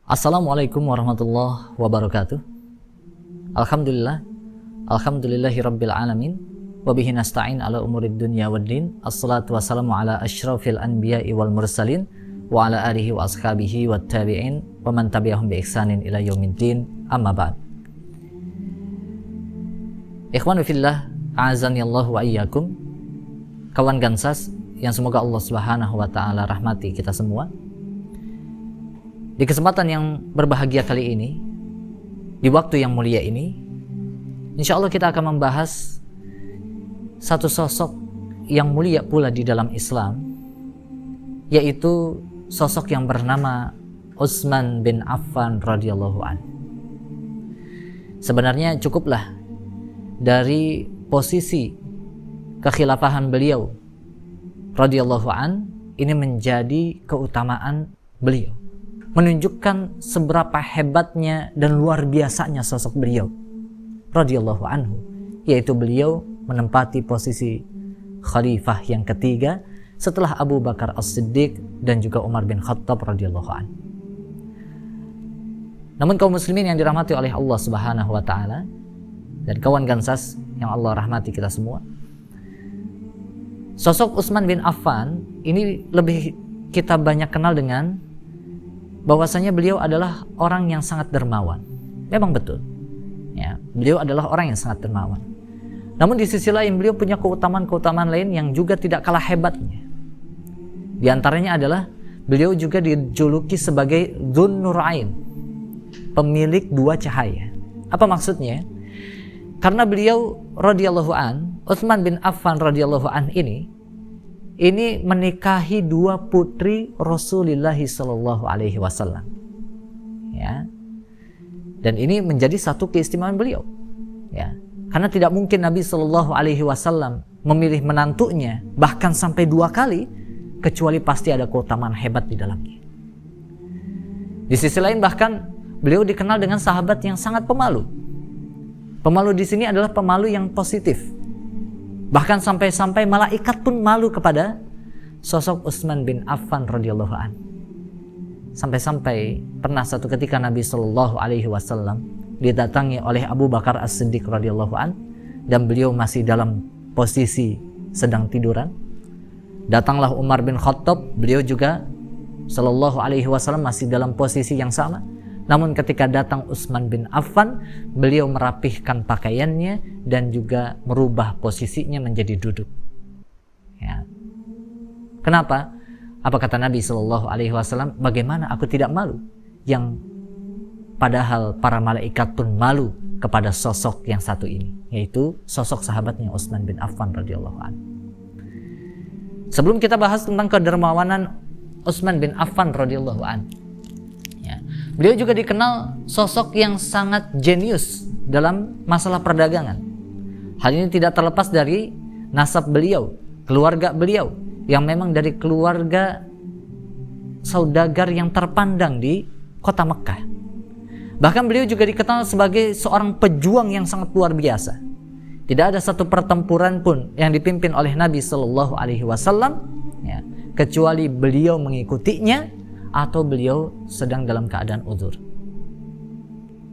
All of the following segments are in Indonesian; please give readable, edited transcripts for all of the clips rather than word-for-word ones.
Assalamualaikum warahmatullahi wabarakatuh. Alhamdulillah, alhamdulillahi rabbil alamin, wabihi nasta'in ala umurid dunya waddin. Assalatu wassalamu ala asyrafil anbiya'i wal mursalin, wa ala alihi wa ashabihi wa tabi'in, wa man tabi'ahum bi ihsanin ila yaumiddin, amma ba'd. Ikhwanu fillah, a'azani Allah wa iyyakum. Kawan Gansas yang semoga Allah Subhanahu wa taala rahmati kita semua. Di kesempatan yang berbahagia kali ini, di waktu yang mulia ini, insya Allah kita akan membahas satu sosok yang mulia pula di dalam Islam, yaitu sosok yang bernama Utsman bin Affan radhiyallahu an. Sebenarnya cukuplah dari posisi kekhilafahan beliau radhiyallahu an ini menjadi keutamaan beliau, menunjukkan seberapa hebatnya dan luar biasanya sosok beliau radhiyallahu anhu, yaitu beliau menempati posisi khalifah yang ketiga setelah Abu Bakar As-Siddiq dan juga Umar bin Khattab radhiyallahu anhu. Namun kaum muslimin yang dirahmati oleh Allah Subhanahu wa taala dan kawan Gansas yang Allah rahmati kita semua, sosok Utsman bin Affan ini lebih kita banyak kenal dengan bahwasanya beliau adalah orang yang sangat dermawan. Memang betul, ya, beliau adalah orang yang sangat dermawan. Namun di sisi lain beliau punya keutamaan-keutamaan lain yang juga tidak kalah hebatnya. Di antaranya adalah beliau juga dijuluki sebagai Dzun Nurain, pemilik dua cahaya. Apa maksudnya? Karena beliau radhiyallahu an, Utsman bin Affan radhiyallahu an ini menikahi dua putri Rasulullah sallallahu alaihi wasallam. Ya. Dan ini menjadi satu keistimewaan beliau. Ya. Karena tidak mungkin Nabi sallallahu alaihi wasallam memilih menantunya bahkan sampai 2 kali kecuali pasti ada keutamaan hebat di dalamnya. Di sisi lain bahkan beliau dikenal dengan sahabat yang sangat pemalu. Pemalu di sini adalah pemalu yang positif. Bahkan sampai-sampai malaikat pun malu kepada sosok Utsman bin Affan radhiyallahu an. Sampai-sampai pernah satu ketika Nabi sallallahu alaihi wasallam didatangi oleh Abu Bakar As-Siddiq radhiyallahu an dan beliau masih dalam posisi sedang tiduran. Datanglah Umar bin Khattab, beliau juga sallallahu alaihi wasallam masih dalam posisi yang sama. Namun ketika datang Utsman bin Affan, beliau merapihkan pakaiannya dan juga merubah posisinya menjadi duduk. Ya. Kenapa? Apa kata Nabi Shallallahu Alaihi Wasallam? Bagaimana aku tidak malu? Yang padahal para malaikat pun malu kepada sosok yang satu ini, yaitu sosok sahabatnya Utsman bin Affan radhiyallahu anhu. Sebelum kita bahas tentang kedermawanan Utsman bin Affan radhiyallahu anhu, beliau juga dikenal sosok yang sangat jenius dalam masalah perdagangan. Hal ini tidak terlepas dari nasab beliau, keluarga beliau yang memang dari keluarga saudagar yang terpandang di kota Mekah. Bahkan beliau juga dikenal sebagai seorang pejuang yang sangat luar biasa. Tidak ada satu pertempuran pun yang dipimpin oleh Nabi Shallallahu Alaihi Wasallam kecuali beliau mengikutinya atau beliau sedang dalam keadaan uzur.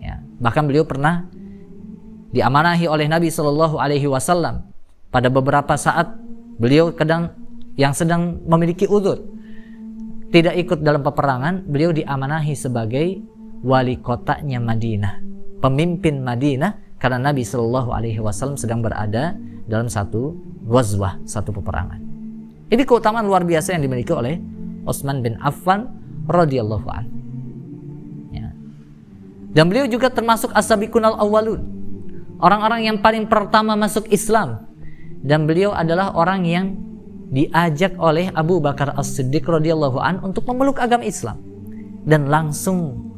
Ya, bahkan beliau pernah diamanahi oleh Nabi Shallallahu Alaihi Wasallam pada beberapa saat beliau yang sedang memiliki uzur, tidak ikut dalam peperangan. Beliau diamanahi sebagai wali kotanya Madinah, pemimpin Madinah, karena Nabi Shallallahu Alaihi Wasallam sedang berada dalam satu ghazwah, satu peperangan. Ini keutamaan luar biasa yang dimiliki oleh Utsman bin Affan radhiyallahu anhu. Ya. Dan beliau juga termasuk as-sabiqunal awwalun, orang-orang yang paling pertama masuk Islam. Dan beliau adalah orang yang diajak oleh Abu Bakar As-Siddiq radhiyallahu anhu untuk memeluk agama Islam dan langsung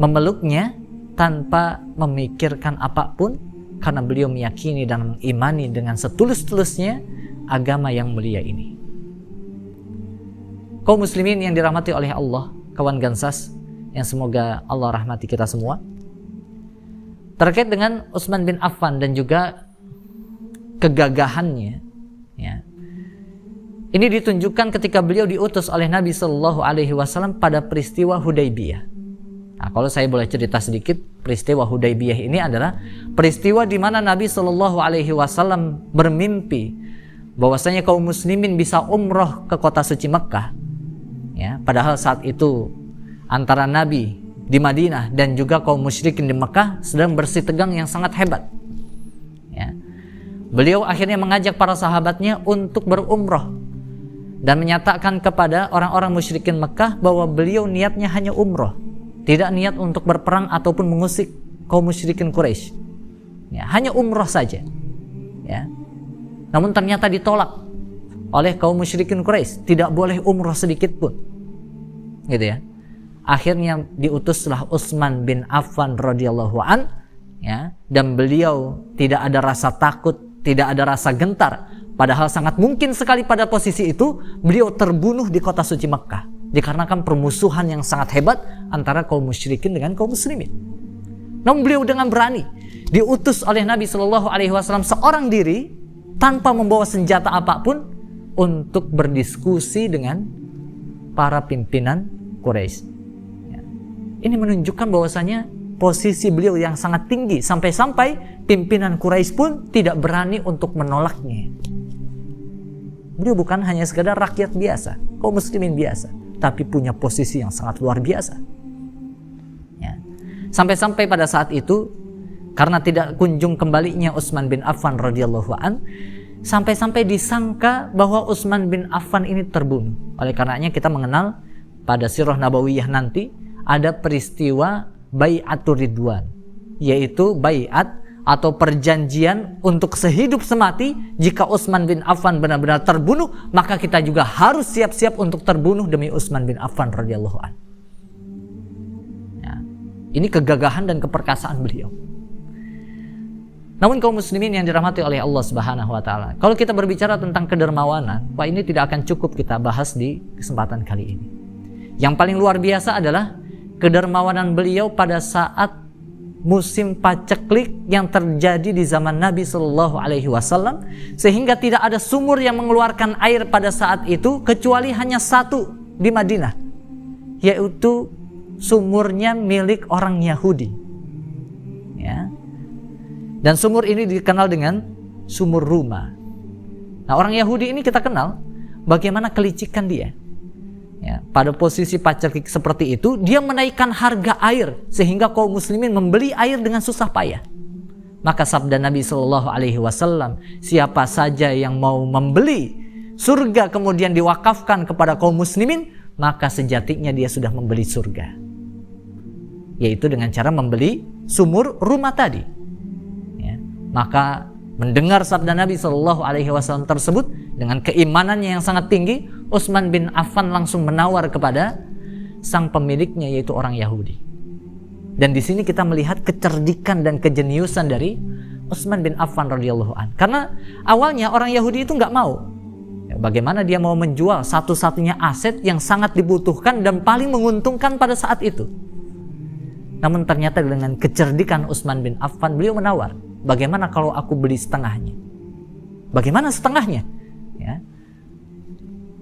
memeluknya tanpa memikirkan apapun, karena beliau meyakini dan mengimani dengan setulus-tulusnya agama yang mulia ini. Kaum muslimin yang dirahmati oleh Allah, kawan Gansas yang semoga Allah rahmati kita semua, terkait dengan Utsman bin Affan dan juga kegagahannya, ya, ini ditunjukkan ketika beliau diutus oleh Nabi Shallallahu Alaihi Wasallam pada peristiwa Hudaybiyah. Nah, kalau saya boleh cerita sedikit, peristiwa Hudaybiyah ini adalah peristiwa di mana Nabi Shallallahu Alaihi Wasallam bermimpi bahwasanya kaum muslimin bisa umroh ke kota suci Mekah. Ya, padahal saat itu antara Nabi di Madinah dan juga kaum musyrikin di Mekah sedang bersitegang yang sangat hebat. Ya. Beliau akhirnya mengajak para sahabatnya untuk berumroh dan menyatakan kepada orang-orang musyrikin Mekah bahwa beliau niatnya hanya umroh, tidak niat untuk berperang ataupun mengusik kaum musyrikin Quraisy. Ya, hanya umroh saja. Ya. Namun ternyata ditolak oleh kaum musyrikin Quraisy, tidak boleh umroh sedikit pun. Gitu ya. Akhirnya diutuslah Utsman bin Affan radhiyallahu an, ya, dan beliau tidak ada rasa takut, tidak ada rasa gentar, padahal sangat mungkin sekali pada posisi itu beliau terbunuh di kota suci Mekah dikarenakan permusuhan yang sangat hebat antara kaum musyrikin dengan kaum muslimin. Namun beliau dengan berani diutus oleh Nabi Shallallahu Alaihi Wasallam seorang diri tanpa membawa senjata apapun untuk berdiskusi dengan para pimpinan Quraisy. Ini menunjukkan bahwasanya posisi beliau yang sangat tinggi sampai-sampai pimpinan Quraisy pun tidak berani untuk menolaknya. Beliau bukan hanya sekadar rakyat biasa, kaum muslimin biasa, tapi punya posisi yang sangat luar biasa. Ya. Sampai-sampai pada saat itu, karena tidak kunjung kembalinya Utsman bin Affan radhiyallahu an, sampai-sampai disangka bahwa Utsman bin Affan ini terbunuh. Oleh karenanya kita mengenal pada sirah nabawiyah nanti ada peristiwa Bai'atur Ridwan, yaitu baiat atau perjanjian untuk sehidup semati. Jika Utsman bin Affan benar-benar terbunuh, maka kita juga harus siap-siap untuk terbunuh demi Utsman bin Affan radhiyallahu an. Ya, ini kegagahan dan keperkasaan beliau. Namun kaum muslimin yang dirahmati oleh Allah Subhanahu wa taala, kalau kita berbicara tentang kedermawanan, wah ini tidak akan cukup kita bahas di kesempatan kali ini. Yang paling luar biasa adalah kedermawanan beliau pada saat musim paceklik yang terjadi di zaman Nabi Shallallahu Alaihi Wasallam, sehingga tidak ada sumur yang mengeluarkan air pada saat itu kecuali hanya satu di Madinah, yaitu sumurnya milik orang Yahudi. Ya. Dan sumur ini dikenal dengan sumur Ruma. Nah, orang Yahudi ini kita kenal bagaimana kelicikan dia. Ya, pada posisi paceklik seperti itu, dia menaikkan harga air sehingga kaum muslimin membeli air dengan susah payah. Maka sabda Nabi Shallallahu Alaihi Wasallam, siapa saja yang mau membeli surga kemudian diwakafkan kepada kaum muslimin, maka sejatinya dia sudah membeli surga. Yaitu dengan cara membeli sumur Ruma tadi. Ya, maka mendengar sabda Nabi Shallallahu Alaihi Wasallam tersebut dengan keimanannya yang sangat tinggi, Utsman bin Affan langsung menawar kepada sang pemiliknya, yaitu orang Yahudi. Dan di sini kita melihat kecerdikan dan kejeniusan dari Utsman bin Affan radhiyallahu an. Karena awalnya orang Yahudi itu nggak mau. Ya, bagaimana dia mau menjual satu-satunya aset yang sangat dibutuhkan dan paling menguntungkan pada saat itu? Namun ternyata dengan kecerdikan Utsman bin Affan, beliau menawar, bagaimana kalau aku beli setengahnya? Bagaimana setengahnya? Ya.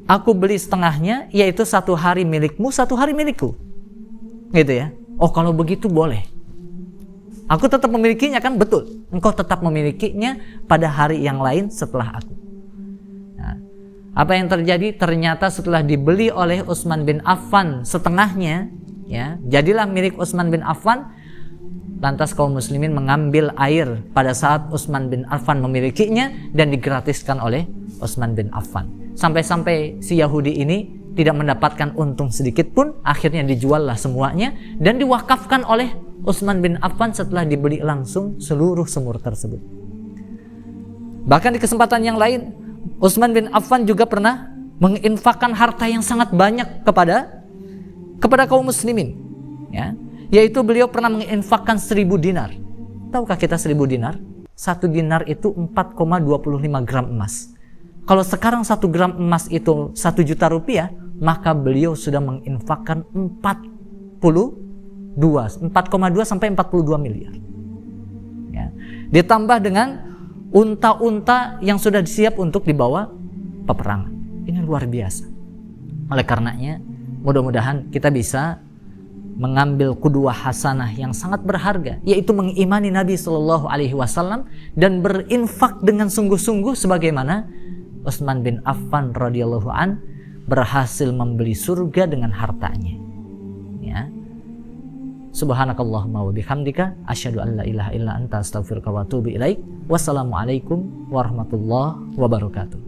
Aku beli setengahnya, yaitu 1 hari milikmu, 1 hari milikku. Gitu ya. Oh, kalau begitu boleh. Aku tetap memilikinya, kan? Betul. Engkau tetap memilikinya pada hari yang lain setelah aku. Nah, apa yang terjadi? Ternyata setelah dibeli oleh Utsman bin Affan setengahnya, ya, jadilah milik Utsman bin Affan. Lantas kaum muslimin mengambil air pada saat Utsman bin Affan memilikinya dan digratiskan oleh Utsman bin Affan. Sampai-sampai si Yahudi ini tidak mendapatkan untung sedikit pun, akhirnya dijuallah semuanya dan diwakafkan oleh Utsman bin Affan setelah dibeli langsung seluruh sumur tersebut. Bahkan di kesempatan yang lain, Utsman bin Affan juga pernah menginfakkan harta yang sangat banyak kepada kaum muslimin, ya. Yaitu beliau pernah menginfakkan 1000 dinar. Tahukah kita 1000 dinar? 1 dinar itu 4,25 gram emas. Kalau sekarang 1 gram emas itu 1 juta rupiah, maka beliau sudah menginfakkan 4,2 sampai 42 miliar. Ya. Ditambah dengan unta-unta yang sudah siap untuk dibawa peperangan. Ini luar biasa. Oleh karenanya, mudah-mudahan kita bisa mengambil qudwah hasanah yang sangat berharga, yaitu mengimani Nabi Shallallahu Alaihi Wasallam dan berinfak dengan sungguh-sungguh sebagaimana Utsman bin Affan radhiyallahu an berhasil membeli surga dengan hartanya. Ya. Subhanakallahumma wa bihamdika asyhadu an la ilaha illa anta astaghfiruka wa atubu ilaik. Wassalamualaikum warahmatullahi wabarakatuh.